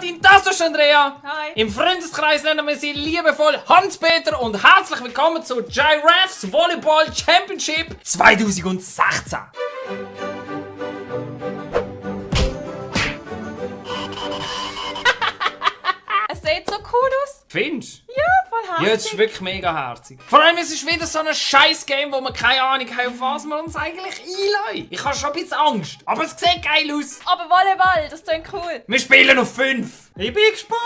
Martin, das ist Andrea. Hi. Im Freundeskreis nennen wir sie liebevoll Hans-Peter und herzlich willkommen zu Giraffes Volleyball Championship 2016. Es sieht so cool aus. Findest du? Ja, voll herzig. Ja, es ist wirklich mega herzig. Vor allem, es ist wieder so ein scheiß Game, wo wir keine Ahnung haben, auf was wir uns eigentlich einlassen. Ich habe schon ein bisschen Angst, aber es sieht geil aus. Aber Volleyball, das klingt cool. Wir spielen auf 5. Ich bin gespannt.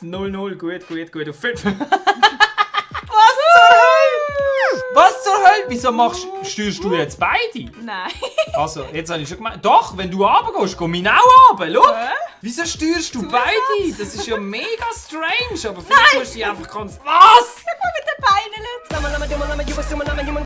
0-0, gut, auf 5. Was zur Hölle? Was zur Hölle? Wieso steuerst du jetzt beide? Nein. Also, jetzt habe ich schon gemeint. Doch, wenn du runtergehst, komm ich auch runter. Schau. Wieso steuerst du beide? Das ist ja mega strange, aber vielleicht musst du dich einfach konstant... Was? Guck mal mit den Beinen.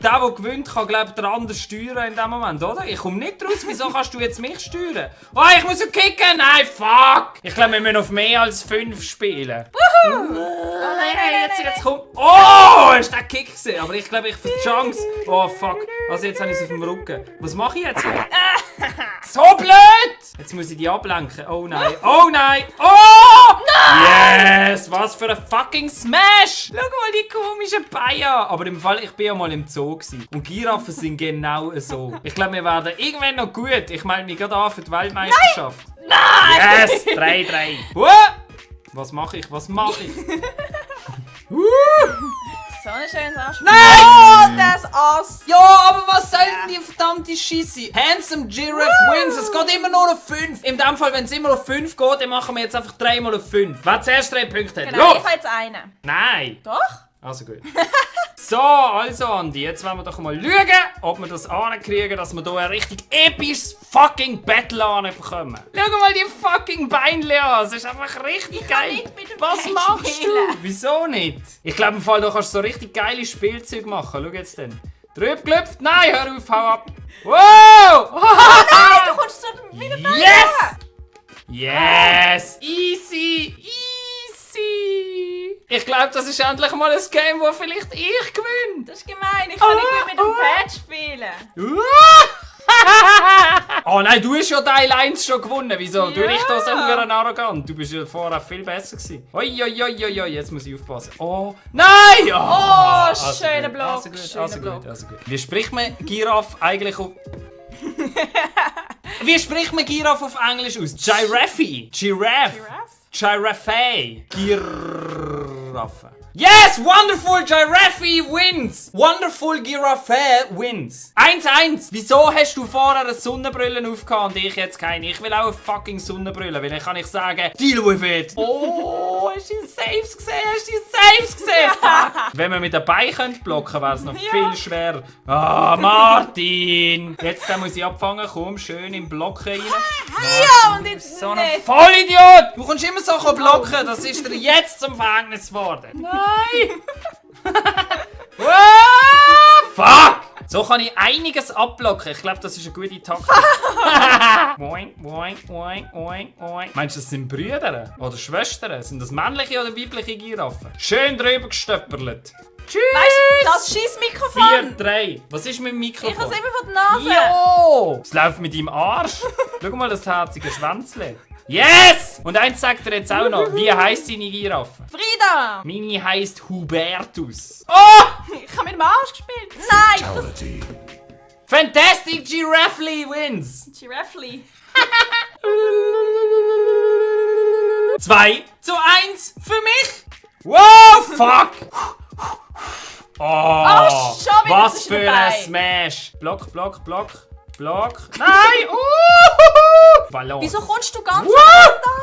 Der, der gewinnt, kann, glaube ich, den anderen steuern in dem Moment, oder? Ich komme nicht raus. Wieso kannst du jetzt mich steuern? Oh, ich muss ja kicken. Nein, fuck. Ich glaube, wir müssen auf mehr als 5 spielen. Oh, Nein, jetzt kommt... Oh, ist der Kick gewesen. Aber ich glaube, ich für die Chance... Oh, fuck. Also jetzt habe ich es auf dem Rücken. Was mache ich jetzt? So blöd! Jetzt muss ich die ablenken. Oh nein. Oh nein. Oh! Nein! Yes! Was für ein fucking Smash! Schau mal die komischen Beine an. Aber im Fall, ich bin ja mal im Zoo gewesen. Und Giraffen sind genau so. Ich glaube, wir werden irgendwann noch gut. Ich melde mich gerade an für die Weltmeisterschaft. Nein! Yes! 3-3. Was mache ich? So ein schönes Arsch. Nein! Oh, das Ass. Ja, aber was soll denn die verdammte Scheisse? Handsome Giraffe wins. Es geht immer nur auf 5. In dem Fall, wenn es immer auf 5 geht, dann machen wir jetzt einfach 3 mal auf 5. Wer zuerst 3 Punkte hat. Genau, Los! ich fahre jetzt einen. Nein! Doch? Also gut. So, also Andi, jetzt wollen wir doch mal schauen, ob wir das ankriegen, dass wir hier ein richtig episches fucking Battle anbekommen. Schau mal die fucking Beinle an, es ist einfach richtig geil. nicht mit dem Was Pad machst spielen. du? Wieso nicht? Ich glaube im Fall, du kannst so richtig geile Spielzeug machen. Schau jetzt dann. Drüber gelüpft, nein, hör auf, hau ab. Wow! Nein, du kommst so mit den Beinen. Yes! Yes! Easy! Ich glaube, das ist endlich mal ein Game, wo vielleicht ich gewinne. Das ist gemein, ich kann nicht mehr mit dem Pad spielen. Oh nein, du hast ja Teil 1 schon gewonnen. Wieso? Du Ja. bist da so ein arrogant. Du bist ja vorher viel besser gewesen. Oi, jetzt muss ich aufpassen. Oh, nein! Oh, also schöner gut, Block, Also gut, schöner also Block. gut, also gut. Wie spricht man Giraffe eigentlich auf... Wie spricht man Giraffe auf Englisch aus? Giraffe. Giraffe. Giraffe. Giraffe. Yes! Wonderful Giraffe wins! Wonderful Giraffe wins! 1-1! Wieso hast du vorher eine Sonnenbrille aufgehauen und ich jetzt keine? Ich will auch eine fucking Sonnenbrille, weil dann kann ich sagen, deal with it! Oh, hast du die Saves gesehen? Fuck. Wenn wir mit den Beinen blocken, wäre es noch viel schwerer. Ah, Martin! Jetzt muss ich abfangen, komm, schön im Block rein. Ja, und jetzt So ein nicht. Vollidiot! Du kannst immer so blocken, das ist dir jetzt zum Verhängnis geworden. Nein! Fuck! So kann ich einiges abblocken. Ich glaube, das ist eine gute Taktik. Boing, boing, boing, boing, boing. Meinst du, das sind Brüder oder Schwestern? Sind das männliche oder weibliche Giraffen? Schön drüber gestöpperlet. Tschüss! Weißt du, das Scheissmikrofon. 4-3. Was ist mit dem Mikrofon? Ich habe es immer von der Nase. Jo! Es läuft mit deinem Arsch. Schau mal das herzige Schwänzle. Yes! Und eins sagt er jetzt auch noch. Wie heisst deine Giraffe? Frieda. Meine heisst Hubertus. Oh! Ich habe mit dem Arsch gespielt. Nein, das Fantastic Giraffely wins! Giraffely. 2-1 für mich! Wow, fuck! Oh, schon wieder was zwischen für den ein Beinen. Smash! Block. Nein! Verloren. Wieso kommst du ganz Woo!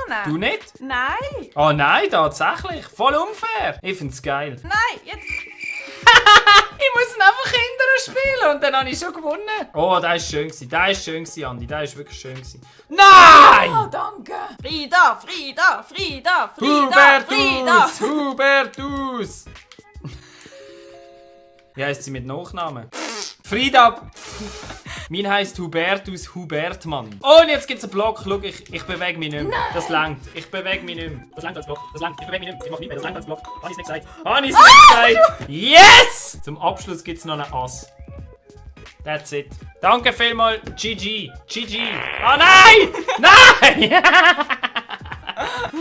da? Du nicht? Nein. Oh nein, tatsächlich. Voll unfair. Ich find's geil. Nein, jetzt. Ich muss ihn einfach hinterher spielen und dann habe ich schon gewonnen. Oh, der ist schön gewesen. Der ist schön gewesen, Andi. Der ist wirklich schön gewesen. Nein! Oh, danke. Frieda. Hubertus! Wie heisst sie mit Nachnamen? Frieda! Mein heisst Hubertus Hubertmann. Oh, und jetzt gibt's einen Block. Schau, ich bewege mich nicht mehr. Das langt. Ich bewege mich nicht mehr. Das langt als Block. Das langt. Ich bewege mich nicht mehr. Ich mach nicht mehr. Das langt als Block. Habe ich's nicht gesagt? Yes! Zum Abschluss gibt's noch einen Ass. That's it. Danke vielmals. GG. Ah, nein! Nein!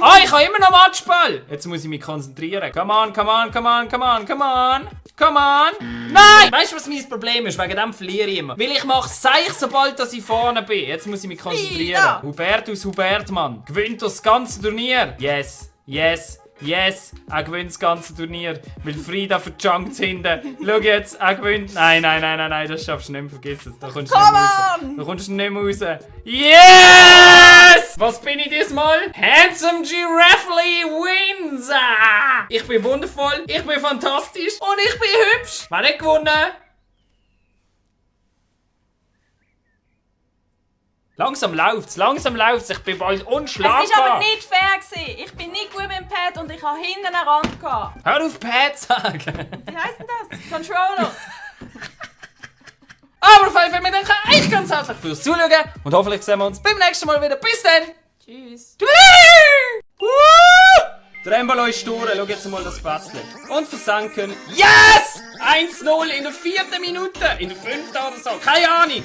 Ah, ich habe immer noch Matschball. Jetzt muss ich mich konzentrieren. Come on, come on, come on, come on, come on. Come on. Nein! Weißt du, was mein Problem ist? Wegen dem verliere ich immer. Weil ich mache Seich, sobald dass ich vorne bin. Jetzt muss ich mich konzentrieren. Frida. Hubertus Hubertmann gewinnt das ganze Turnier. Yes, yes. Yes, er gewinnt das ganze Turnier, weil Frida verjunkt hinten. Schau jetzt, er gewinnt. Nein, nein, nein, nein, nein, das schaffst du nicht mehr, vergiss es. Da kommst du nicht mehr raus. Da kommst du nicht mehr raus. Yes! Was bin ich diesmal? Handsome Giraffely wins! Ah! Ich bin wundervoll, ich bin fantastisch und ich bin hübsch. Wer hat gewonnen? Langsam läuft's, ich bin bald unschlagbar. Es war aber nicht fair gewesen. Ich bin nicht gut mit dem Pad und ich habe hinten einen Rand gehabt. Hör auf Pad sagen. Wie heisst denn das? Controller. Aber auf jeden Fall, wir danken euch ganz herzlich fürs Zuschauen und hoffentlich sehen wir uns beim nächsten Mal wieder. Bis dann! Tschüss. Der Embolo ist durch, schau jetzt mal das Pätzchen. Und versenken. Yes! 1-0 in der 4. Minute. In der 5. oder so. Keine Ahnung.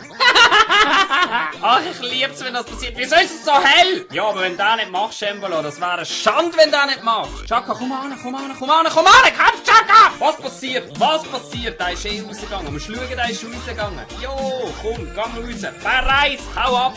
Ach, ich lieb's, wenn das passiert. Wieso ist es so hell? Ja, aber wenn du das nicht machst, Embolo, das wäre eine Schande, wenn du das nicht machst. Chaka, komm an, komm an, komm an, komm an, komm, Chaka! Was passiert? Was passiert? Der ist rausgegangen. Wir schauen, der ist rausgegangen. Jo, komm, geh raus. Verreis, hau ab.